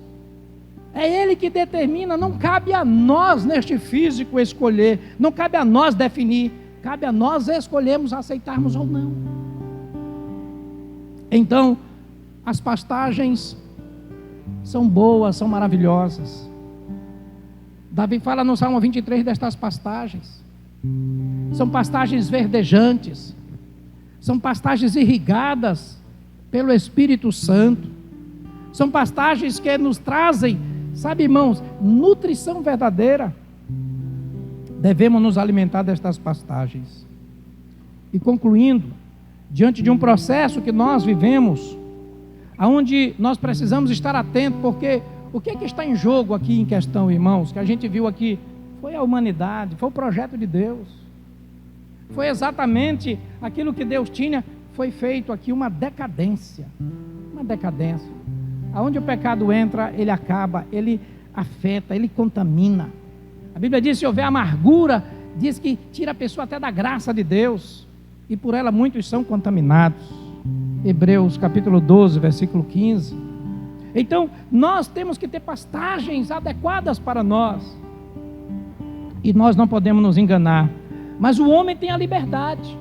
[SPEAKER 1] é Ele que determina. Não cabe a nós neste físico escolher, não cabe a nós definir, cabe a nós escolhermos aceitarmos ou não. Então, as pastagens são boas, são maravilhosas. Davi fala no Salmo 23 destas pastagens. São pastagens verdejantes, são pastagens irrigadas pelo Espírito Santo, são pastagens que nos trazem, sabe, irmãos, nutrição verdadeira. Devemos nos alimentar destas pastagens. E concluindo, diante de um processo que nós vivemos, aonde nós precisamos estar atentos, porque o que está em jogo aqui em questão, irmãos, que a gente viu aqui, foi a humanidade, foi o projeto de Deus, foi exatamente aquilo que Deus tinha, foi feito aqui uma decadência, aonde o pecado entra, ele acaba, ele afeta, ele contamina. A Bíblia diz, se houver amargura, diz que tira a pessoa até da graça de Deus, e por ela muitos são contaminados. Hebreus capítulo 12, versículo 15. Então, nós temos que ter pastagens adequadas para nós, e nós não podemos nos enganar. Mas o homem tem a liberdade.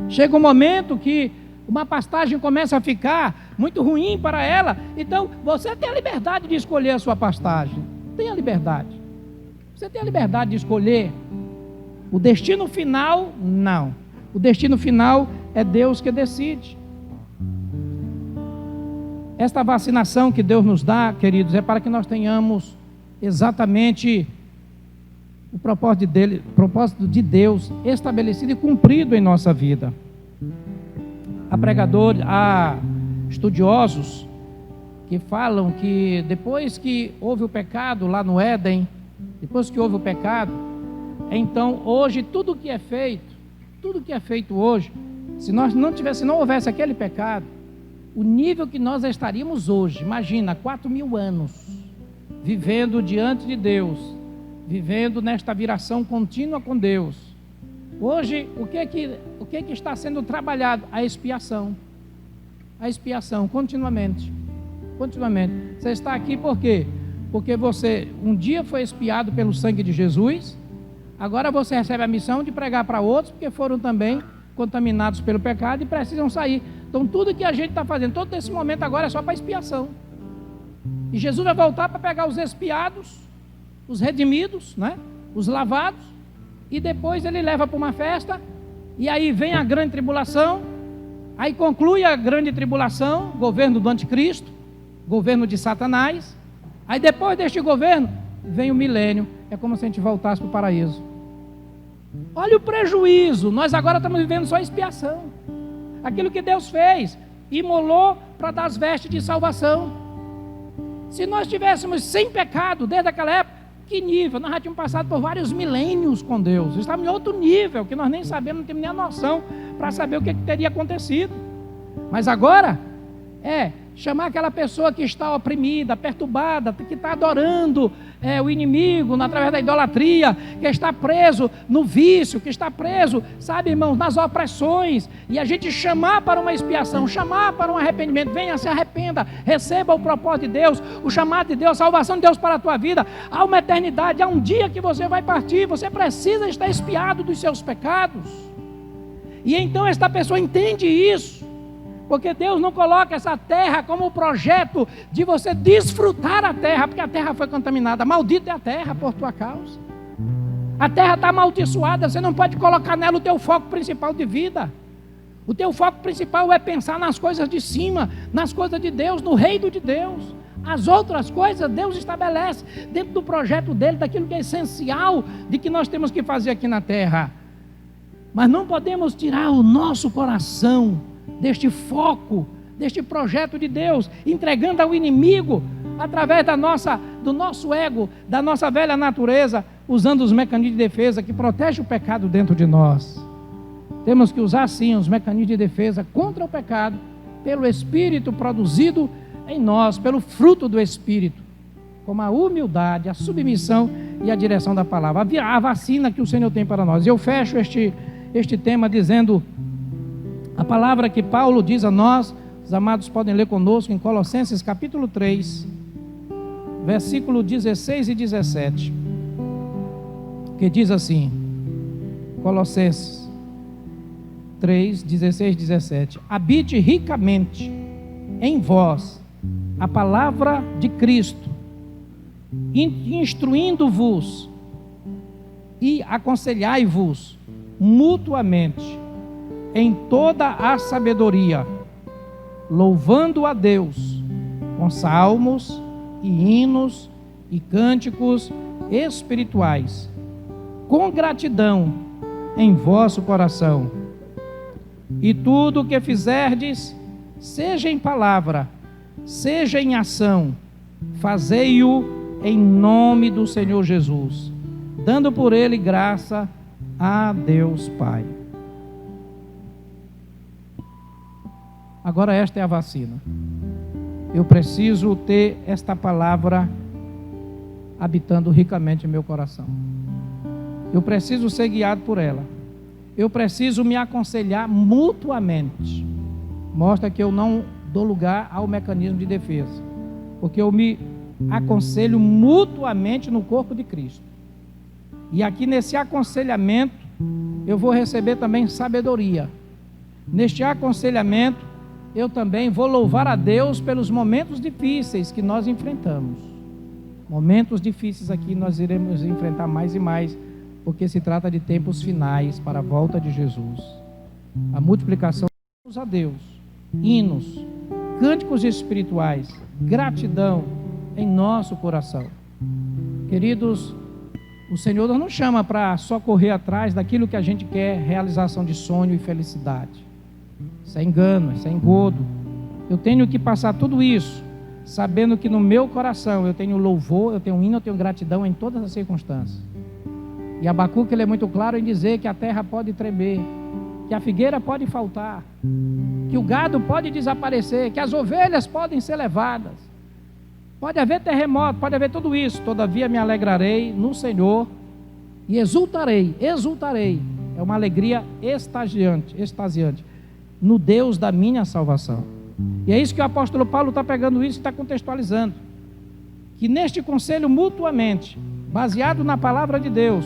[SPEAKER 1] Chega um momento que uma pastagem começa a ficar muito ruim para ela, então você tem a liberdade de escolher a sua pastagem. Tem a liberdade. Você tem a liberdade de escolher. O destino final, não. O destino final é Deus que decide. Esta vacinação que Deus nos dá, queridos, é para que nós tenhamos exatamente o propósito de Deus estabelecido e cumprido em nossa vida. Há estudiosos que falam que depois que houve o pecado lá no Éden, depois que houve o pecado, então hoje tudo que é feito hoje, se não houvesse aquele pecado, o nível que nós estaríamos hoje, imagina, 4.000 anos, vivendo diante de Deus, vivendo nesta viração contínua com Deus. Hoje, o que está sendo trabalhado? A expiação, continuamente. Você está aqui por quê? Porque você um dia foi expiado pelo sangue de Jesus, agora você recebe a missão de pregar para outros, porque foram também contaminados pelo pecado e precisam sair. Então tudo que a gente está fazendo, todo esse momento agora é só para expiação. E Jesus vai voltar para pegar os expiados, os redimidos, né? Os lavados, e depois ele leva para uma festa, e aí vem a grande tribulação, aí conclui a grande tribulação, governo do anticristo, governo de Satanás, aí depois deste governo, vem o milênio, é como se a gente voltasse para o paraíso. Olha o prejuízo, nós agora estamos vivendo só expiação. Aquilo que Deus fez, imolou para dar as vestes de salvação. Se nós tivéssemos sem pecado desde aquela época, que nível? Nós já tínhamos passado por vários milênios com Deus, estávamos em outro nível, que nós nem sabemos, não temos nem a noção para saber o que teria acontecido. Mas agora, chamar aquela pessoa que está oprimida, perturbada, que está adorando o inimigo através da idolatria, que está preso no vício, que está preso, sabe, irmãos, nas opressões, e a gente chamar para uma expiação, chamar para um arrependimento. Venha, se arrependa, receba o propósito de Deus, o chamado de Deus, a salvação de Deus para a tua vida. Há uma eternidade, há um dia que você vai partir, você precisa estar expiado dos seus pecados. E então esta pessoa entende isso, porque Deus não coloca essa terra como um projeto de você desfrutar a terra, porque a terra foi contaminada. Maldita é a terra por tua causa. A terra está amaldiçoada, você não pode colocar nela o teu foco principal de vida. O teu foco principal é pensar nas coisas de cima, nas coisas de Deus, no reino de Deus. As outras coisas Deus estabelece dentro do projeto dele, daquilo que é essencial de que nós temos que fazer aqui na terra. Mas não podemos tirar o nosso coração deste foco, deste projeto de Deus, entregando ao inimigo, através do nosso ego, da nossa velha natureza, usando os mecanismos de defesa que protegem o pecado dentro de nós. Temos que usar sim os mecanismos de defesa contra o pecado, pelo Espírito produzido em nós, pelo fruto do Espírito, como a humildade, a submissão e a direção da palavra, a vacina que o Senhor tem para nós. Eu fecho este tema dizendo a palavra que Paulo diz a nós. Os amados podem ler conosco em Colossenses capítulo 3, versículo 16 e 17, que diz assim, Colossenses 3, 16 e 17: habite ricamente em vós a palavra de Cristo, instruindo-vos e aconselhai-vos mutuamente em toda a sabedoria, louvando a Deus com salmos e hinos e cânticos espirituais, com gratidão em vosso coração. E tudo o que fizerdes, seja em palavra, seja em ação, fazei-o em nome do Senhor Jesus, dando por ele graça a Deus Pai. Agora esta é a vacina. Eu preciso ter esta palavra habitando ricamente em meu coração. Eu preciso ser guiado por ela. Eu preciso me aconselhar mutuamente. Mostra que eu não dou lugar ao mecanismo de defesa, porque eu me aconselho mutuamente no corpo de Cristo. E aqui nesse aconselhamento eu vou receber também sabedoria. Neste aconselhamento eu também vou louvar a Deus pelos momentos difíceis que nós enfrentamos. Momentos difíceis aqui nós iremos enfrentar mais e mais, porque se trata de tempos finais para a volta de Jesus. A multiplicação a Deus, hinos, cânticos espirituais, gratidão em nosso coração. Queridos, o Senhor não nos chama para só correr atrás daquilo que a gente quer, realização de sonho e felicidade. Isso é engano, isso é engodo. Eu tenho que passar tudo isso, sabendo que no meu coração eu tenho louvor, eu tenho hino, eu tenho gratidão em todas as circunstâncias. E Abacuque, ele é muito claro em dizer que a terra pode tremer, que a figueira pode faltar, que o gado pode desaparecer, que as ovelhas podem ser levadas, pode haver terremoto, pode haver tudo isso. Todavia me alegrarei no Senhor e exultarei, é uma alegria extasiante, no Deus da minha salvação. E é isso que o apóstolo Paulo está pegando isso e está contextualizando, que neste conselho mutuamente, baseado na palavra de Deus,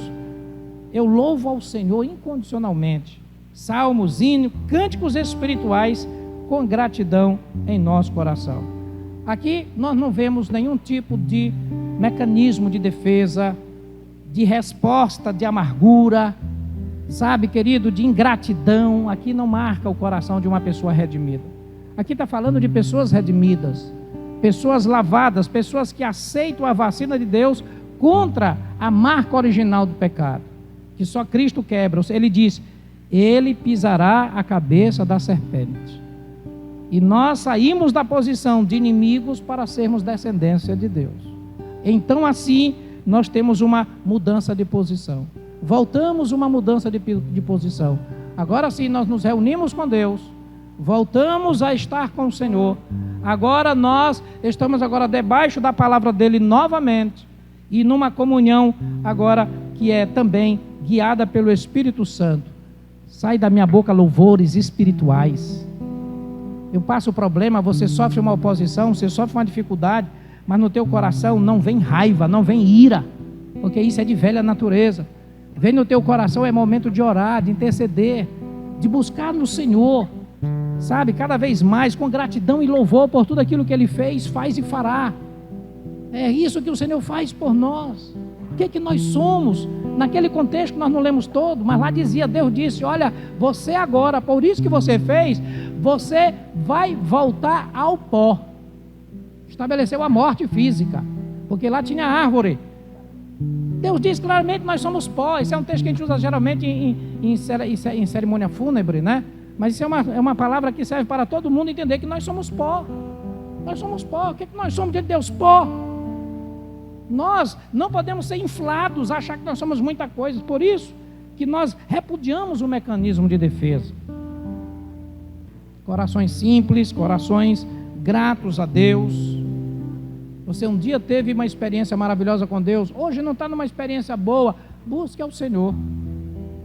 [SPEAKER 1] eu louvo ao Senhor incondicionalmente, salmos, hinos, cânticos espirituais, com gratidão em nosso coração. Aqui nós não vemos nenhum tipo de mecanismo de defesa, de resposta de amargura, sabe, querido, de ingratidão. Aqui não marca o coração de uma pessoa redimida. Aqui está falando de pessoas redimidas, pessoas lavadas, pessoas que aceitam a vacina de Deus contra a marca original do pecado, que só Cristo quebra. Ele diz, ele pisará a cabeça da serpente. E nós saímos da posição de inimigos para sermos descendência de Deus. Então assim, nós temos uma mudança de posição. Voltamos uma mudança de posição. Agora sim, nós nos reunimos com Deus, voltamos a estar com o Senhor. Agora nós estamos debaixo da palavra dele novamente, e numa comunhão agora que é também guiada pelo Espírito Santo. Sai da minha boca louvores espirituais. Eu passo problema, você sofre uma oposição, você sofre uma dificuldade, mas no teu coração não vem raiva, não vem ira, porque isso é de velha natureza. Vem no teu coração, é momento de orar, de interceder, de buscar no Senhor, sabe, cada vez mais, com gratidão e louvor por tudo aquilo que Ele fez, faz e fará. É isso que o Senhor faz por nós. O que é que nós somos? Naquele contexto nós não lemos todo, mas lá dizia, Deus disse, olha, você agora, por isso que você fez, você vai voltar ao pó. Estabeleceu a morte física, porque lá tinha árvore. Deus diz claramente, nós somos pó. Isso é um texto que a gente usa geralmente em cerimônia fúnebre, né? Mas isso é uma palavra que serve para todo mundo entender que nós somos pó. Nós somos pó. O que é que nós somos diante de Deus? Pó. Nós não podemos ser inflados, achar que nós somos muita coisa. Por isso que nós repudiamos o mecanismo de defesa. Corações simples, corações gratos a Deus. Você um dia teve uma experiência maravilhosa com Deus, hoje não está numa experiência boa, busque ao Senhor.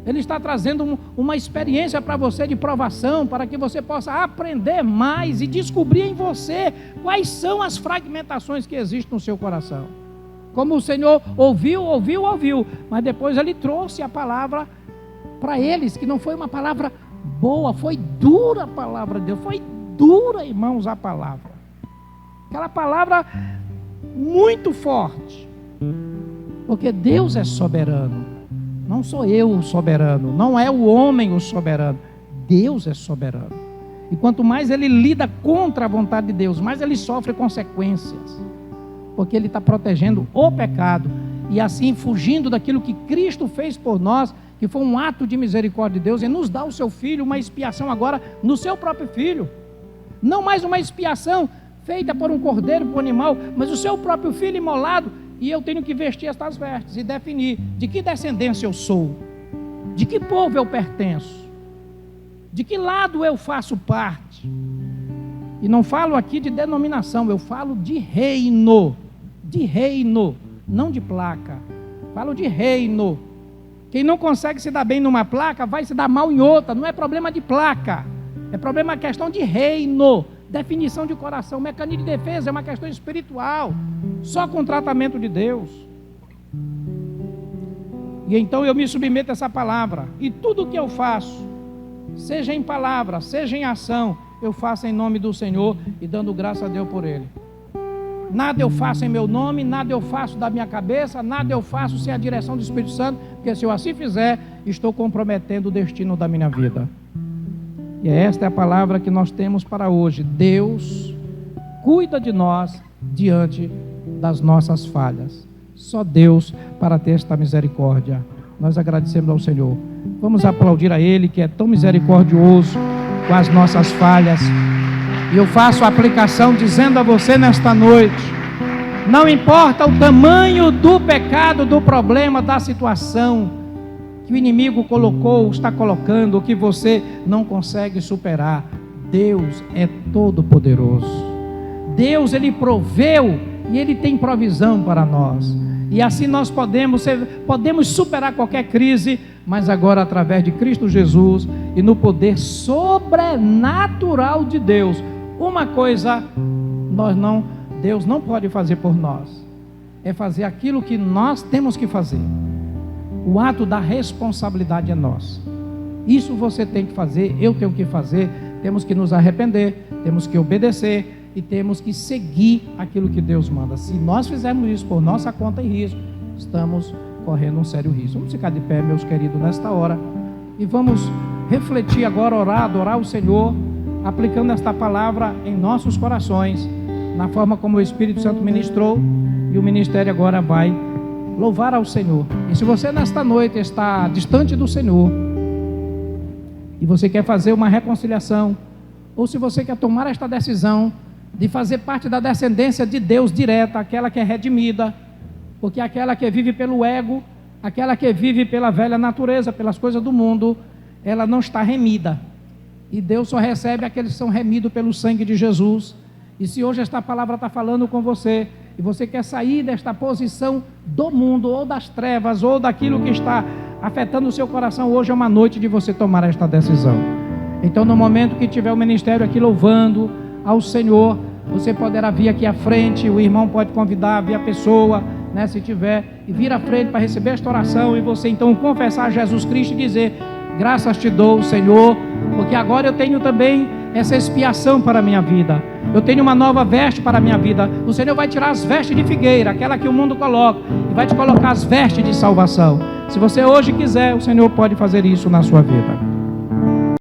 [SPEAKER 1] Ele está trazendo uma experiência para você de provação, para que você possa aprender mais e descobrir em você quais são as fragmentações que existem no seu coração. Como o Senhor ouviu, mas depois Ele trouxe a palavra para eles, que não foi uma palavra boa, foi dura a palavra de Deus, foi dura, irmãos, a palavra. Aquela palavra muito forte, porque Deus é soberano, não sou eu o soberano, não é o homem o soberano, Deus é soberano. E quanto mais ele lida contra a vontade de Deus, mais ele sofre consequências, porque ele está protegendo o pecado, e assim fugindo daquilo que Cristo fez por nós, que foi um ato de misericórdia de Deus, e nos dá o seu Filho, uma expiação agora no seu próprio Filho, não mais uma expiação feita por um cordeiro, por um animal, mas o seu próprio Filho imolado, e eu tenho que vestir estas vestes e definir de que descendência eu sou, de que povo eu pertenço, de que lado eu faço parte. E não falo aqui de denominação, eu falo de reino, não de placa, falo de reino. Quem não consegue se dar bem numa placa, vai se dar mal em outra, não é problema de placa, é problema, questão de reino, definição de coração, mecanismo de defesa, é uma questão espiritual, só com o tratamento de Deus. E então eu me submeto a essa palavra, e tudo que eu faço, seja em palavra, seja em ação, eu faço em nome do Senhor e dando graça a Deus por Ele. Nada eu faço em meu nome, nada eu faço da minha cabeça, nada eu faço sem a direção do Espírito Santo, porque se eu assim fizer, estou comprometendo o destino da minha vida. E esta é a palavra que nós temos para hoje. Deus cuida de nós diante das nossas falhas. Só Deus para ter esta misericórdia. Nós agradecemos ao Senhor. Vamos aplaudir a Ele, que é tão misericordioso com as nossas falhas. E eu faço a aplicação dizendo a você nesta noite: não importa o tamanho do pecado, do problema, da situação que o inimigo colocou, está colocando, ou que você não consegue superar, Deus é todo poderoso. Deus, Ele proveu e Ele tem provisão para nós. E assim nós podemos superar qualquer crise, mas agora através de Cristo Jesus e no poder sobrenatural de Deus. Uma coisa Deus não pode fazer por nós, é fazer aquilo que nós temos que fazer. O ato da responsabilidade é nosso. Isso você tem que fazer, eu tenho que fazer. Temos que nos arrepender, temos que obedecer e temos que seguir aquilo que Deus manda. Se nós fizermos isso por nossa conta e risco, estamos correndo um sério risco. Vamos ficar de pé, meus queridos, nesta hora, e vamos refletir agora, orar, adorar o Senhor, aplicando esta palavra em nossos corações, na forma como o Espírito Santo ministrou, e o ministério agora vai louvar ao Senhor. E se você nesta noite está distante do Senhor, e você quer fazer uma reconciliação, ou se você quer tomar esta decisão de fazer parte da descendência de Deus direta, aquela que é redimida, porque aquela que vive pelo ego, aquela que vive pela velha natureza, pelas coisas do mundo, ela não está remida. E Deus só recebe aqueles que são remidos pelo sangue de Jesus. E se hoje esta palavra está falando com você, e você quer sair desta posição do mundo, ou das trevas, ou daquilo que está afetando o seu coração, hoje é uma noite de você tomar esta decisão. Então, no momento que tiver o ministério aqui louvando ao Senhor, você poderá vir aqui à frente, o irmão pode convidar, vir a pessoa, né, se tiver, e vir à frente para receber esta oração, e você então confessar a Jesus Cristo e dizer: graças te dou, Senhor, porque agora eu tenho também essa expiação para a minha vida, eu tenho uma nova veste para a minha vida. O Senhor vai tirar as vestes de figueira, aquela que o mundo coloca, e vai te colocar as vestes de salvação. Se você hoje quiser, o Senhor pode fazer isso na sua vida.